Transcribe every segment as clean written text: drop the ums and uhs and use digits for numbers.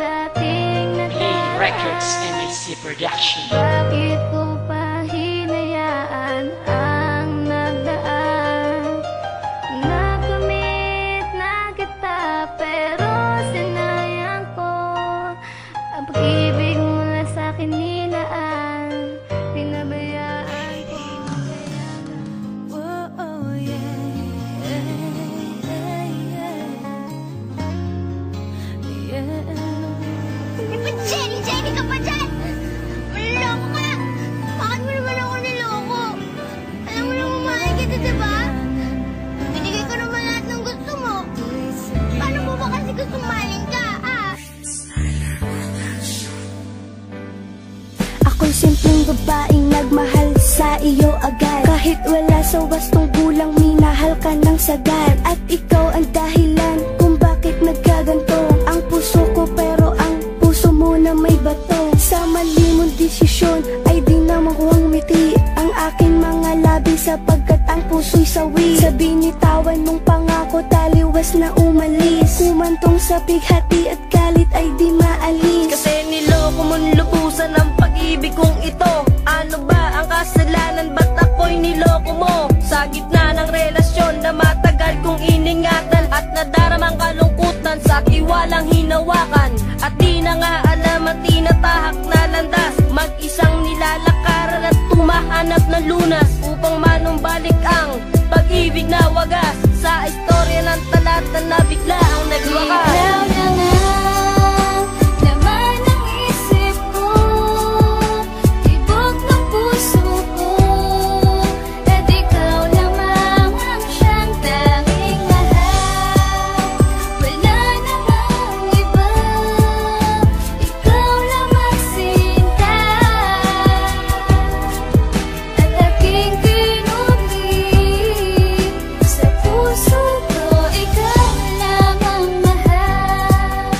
dating nakaraan. Records MAC Production. Bakit ko pa hinayaan ang nagdaan? Nakamit na kita pero sinayang ko ang pag-ibig mula sa'kin nilaan. Pinabayaan ko. Oh, oh yeah, Jenny ka pa dyan! Maloloko ka! Bakit mo naman ako niloko? Alam mo naman mahal kita, diba? Binigay ko naman lahat ng gusto mo. Paano mo ba kasi gusto mahalin ka, ah? Ako'y simpleng babaeng nagmahal sa iyo agad. Kahit wala sa wastong gulang, minahal ka ng sagad. At ikaw ang dahilan kung bakit nagkaganto ang puso ko, pero ang puso mo na may bato. Sa mali mong desisyon ay di na makuhang ngiti ang aking mga labi, sapagkat ang puso'y sawi. Sa binitawan mong pangako, taliwas na umalis. Kumantong sa bighati at galit ay di maalis. Kasi niloko mong lubusan ang pag-ibig kong ito. Ano ba ang kasalanan, ba't ako'y niloko mo? Sa gitna ng relasyon na matagal kong iningatan, at nadaramang kalungkutan sa tiwalang hinawakan. At di na nga alam at tinatahak na landas, mag-isang nilalakaran at tumahanap ng lunas, upang manumbalik ang pag-ibig na wagas. Sa istorya ng talata na bigla ang nagwakas. Ikaw na nga, laman ng isip ko, tibok ng puso ko. At ikaw lamang ang siyang tanging mahal. Wala namang iba, ikaw lamang sinta. At aking kinubig sa puso ko, ikaw lamang mahal.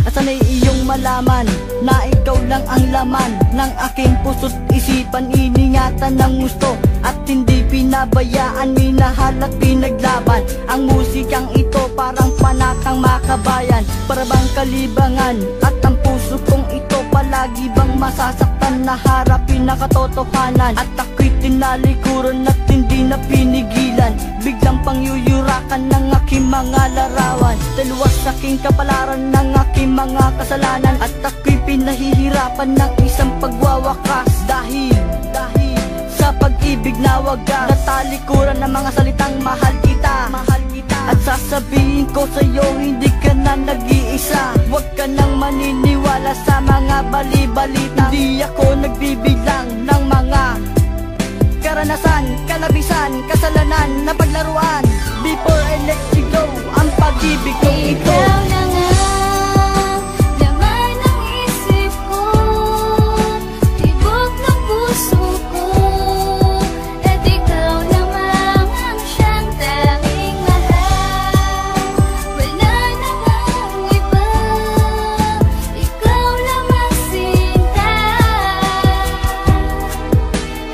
At sana'y iyong malaman na ikaw lang ang laman ng aking puso't isipan. Iningatan ng gusto at hindi pinabayaan, minahal at pinaglaban. Ang musikang ito parang panakang makabayan, para bang kalibangan. At ang puso kong ito palagi bang masasaktan na harapin na katotohanan. At ako'y tinalikuran at hindi na pinigilan, biglang pangyuyurakan ng aking mga larawan. Dalawas sa aking kapalaran ng aking mga kasalanan, at ako'y pinahihirapan ng isang pagwawakas. Dahil sa pag-ibig na wagas, natalikuran ng mga salitang mahal kita. At sasabihin ko sa'yo, hindi ka na nag-iisa. Huwag ka nang maniniwala sa mga bali-balita. Hindi ako nagbibilang ng mga karanasan, kalabisan, kasalanan na paglaruan. Before I let you go, ang pag-ibig kong ito. Ikaw na nga, laman ng isip ko, tibok ng puso ko. At ikaw lamang ang siyang tanging mahal. Wala namang iba, ikaw lamang sinta.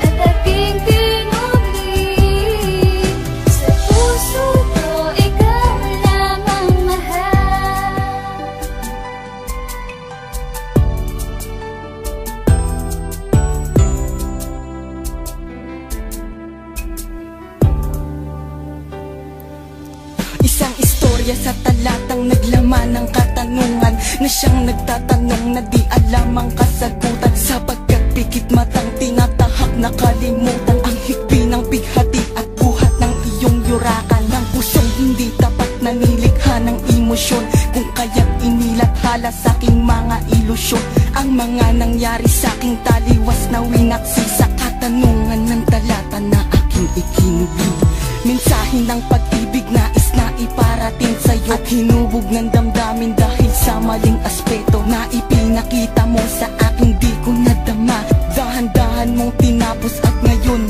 At aking kinubig sa puso ko, ikaw lamang mahal. Isang istorya sa talatang naglaman ng katanungan, na siyang nagtatanong na di alam ang kasagutan. Sapagkat pikit matang tinatahak na kalimutan ang higpi ng bighati at buhat ng iyong yurakan. Ng pusong hindi tapat na nilikha ng emosyon, kung kaya't inilathala sa aking mga ilusyon. Ang mga nangyari sa aking taliwas na winaksi sa katanungan ng talata na aking ikinubig. Mensahe ng pag-ibig nais na iparating sa'yo, at hinubog ng damdamin dahil sa maling aspeto na ipinakita mo sa aking di ko nadama. Dahan-dahan mong tinapos at ngayon